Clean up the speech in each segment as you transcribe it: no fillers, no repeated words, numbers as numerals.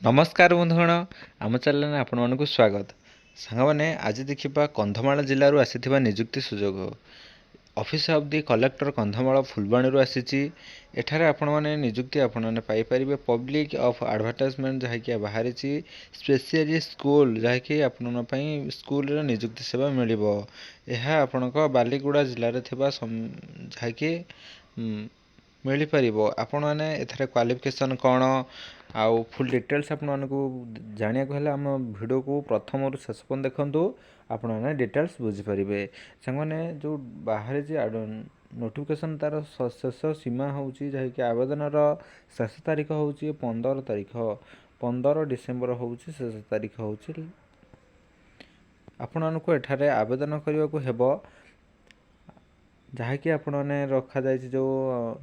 नमस्कार बंधुगण आम चैनल आपको स्वागत सांगने आज देखा कंधमाल जिलूर आसी निजुक्ति सुजोग office of the collector Kandhamal Phulbani आसी एठारे आपण मैंने निजुक्ति आपण पाइपर पब्लिक ऑफ एडवर्टाइजमेंट जहाँकि बाहरी स्पेशली स्कूल जहाँकि आपण स्कूल निजुक्ति सेवा मिल यह आपण बालीगुड़ा जिले में जहाँकि मिल पार आपण मैंने एथारे क्वालिफिकेशन कौन आउ फुल डिटेल्स आपको जाना आम भिडियो को प्रथम रु शेष पर्यंत देखूँ आपण मैंने डिटेल्स बुझीपारे से जो बाहर नोटिफिकेशन तार शेष सीमा हूँ जहाँकि आवेदन शेष तारीख हूँ 15 तारीख 15 डिसेम्बर हूँ शेष तारीख हूँ आपण मानक एठारे आवेदन करने को हेबो जहाँकि आपने रखा जाए जो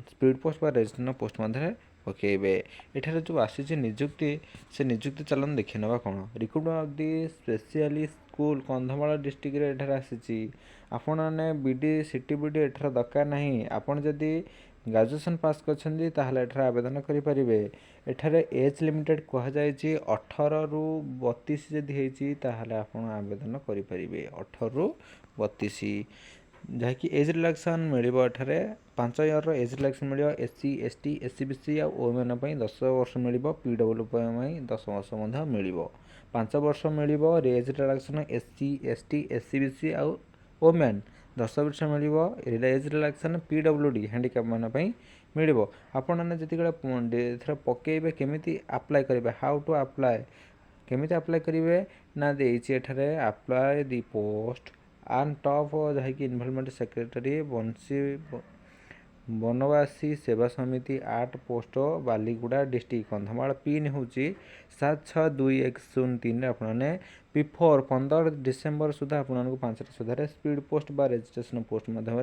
स्पीड पोस्ट बा रेजिस्ट्रेशन पोस्ट मध्य पकेबे एठारे जो आसी निजुक्ति से निजुक्ति चलन देखि ना कौन recruitment of the specially school Kandhamal district रे एठारे आसी आपण मैंने बीडी सीटी बीडी एठार दरकार नहीं आपण जदि ग्रेजुएशन पास करछन्ती ताहले एठारे आवेदन करि परिबे एठारे एज लिमिटेड कहा जाय 18 रु 32 जदि हेची ताहले आपण आवेदन करि परिबे 18 रु 32 जहाँकि एज रिलैक्सन मिल 5 इयर एज रिलैक्सन मिल एससी एसटी एससीबीसी और ओमेन 10 वर्ष मिल पीडब्ल्यू 10 वर्ष मिल 5 वर्ष मिल age relaxation SC ST SEBC और ओमेन 10 वर्ष मिल एज रिलैक्सन पीडब्ल्यूडी हैंडिकैप मान मिल आपण मैंने पकेबे केमी अप्लाई करेंगे हाउ टू अप्लाई केमी अप्लाई करेंगे ना देखे apply the post on top जहाँकि इनवॉल्वमेंट सेक्रेटरी बंशी Banabasi Seva Samiti 8 post Baliguda district Kandhamal pin हूँ 762103 आपने बिफोर 15 डिसेम्बर सुधा आपको 5 सुधार स्पीड पोस्ट बा रजिस्ट्रेशन पोस्ट मध्यम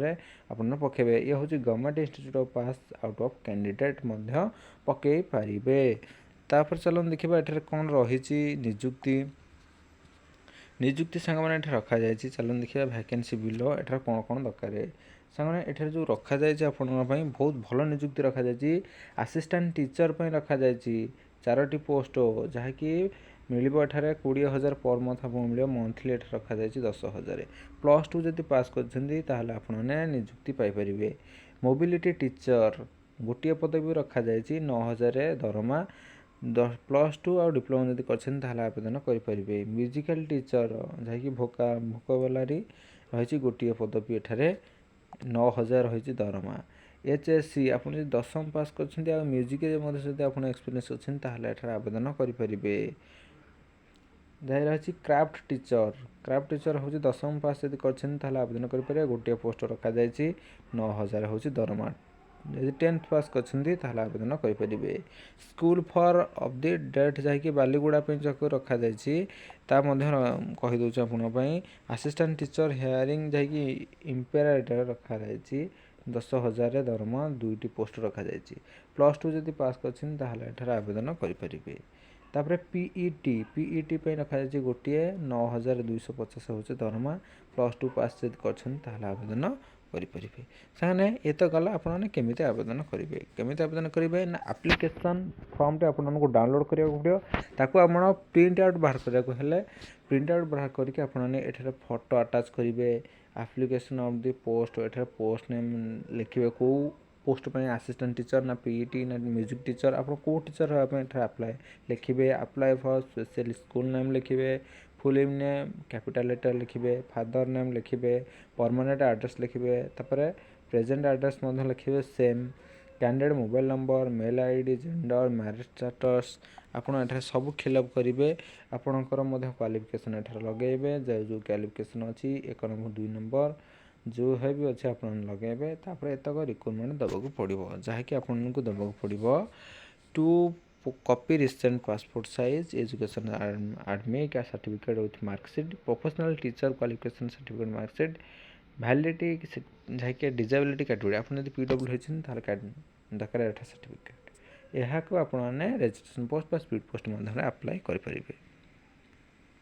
आप पकेबे ये हूँ government institute of pass out of candidate पकई पारे तापर चलन देखा ये कौन रही निजुक्ति सांग मैंने रखा जाए चलन देखिए वैकेंसी बिलो एठार कौन कौन दरकार सांग एठार जो रखा जाए बहुत भल निजुक्ति रखा जाए असिस्टेंट टीचर पर रखा जाए 4टी पोस्ट जहाँकि मिल 20,000 पर मंथ आपको मिल मंथली एठार रखा जाए 10,000 +2 जदि पास करने निजुक्ति पाइपर मोबिलिटी टीचर गोटे पदवी रखा जाए 9,000 दरमा +2 और डिप्लोमा जब कर आवेदन करेंगे म्यूजिकल टीचर जहाँकि भोकाबुलारी रही गोटे पदवी एठारे 9,000 रही दरमा एचएससी आप 10वीं पास कर म्यूजिक आप एक्सपीरियंस अच्छे आवेदन करेंगे जहाँ रही क्राफ्ट टीचर हूँ 10वीं पास जब कर आवेदन करेंगे गोटे पोस्ट रखा जाए 9,000 हूँ दरमा यदि 10th पास कर आवेदन करेंगे school for of the date जहाँकि बालीगुड़ा रखा जाए कहीदे आपई असिस्टेंट टीचर हेयरिंग जहाँकि इम्पेयर रखा जाए 10,000 दरमा 2टी पोस्ट रखा जाए +2 जदि पास कर आवेदन करेंगे तापर पीईटी रखा जाए गोटे 9,250 हूँ दरमा +2 पास जब कर आवेदन करेंगे साने ये तो गला आपने केमी आवेदन करेंगे केमी आवेदन करेंगे ना एप्लिकेशन फॉर्मटे आपको डाउनलोड करा पड़ो ताकू आप प्रिंट आउट बाहर करा प्रिंट आउट बाहर करके आपने फोटो अटैच करेंगे एप्लिकेशन ऑफ द पोस्ट एठार पोस्ट नेम लिखे कौ पोस्ट पर असिस्टेंट टीचर ना पीईटी ना म्यूजिक टीचर आप कौ टीचर हाँ अप्लाई लिखे apply for special school name लिखे फुल नेम कैपिटल लेटर लिखे फादर नेम लिखे परमानेंट एड्रेस लिखे तापर प्रेजेंट एड्रेस लिखे same candidate mobile number mail ID gender marriage status आपड़ सब फिलअप करेंगे आपणकर क्वालिफिकेशन एठार लगेबे जो क्वालिफिकेशन अच्छी 1 नंबर 2 नंबर जो है भी अच्छे आप लगेबे तापर एतक रिक्वायरमेंट देवाक पड़ो जहाँकि आपको देवाक पड़ो 2 copy recent passport size education admit certificate with marksheet professional teacher qualification certificate marksheet validity जहाँकि डिजेबिलिटी कैटेगरी आप पीडब्ल्यू होती दरकार सर्टिफिकेट यहाँ को आपने registration post speed post apply करेंगे।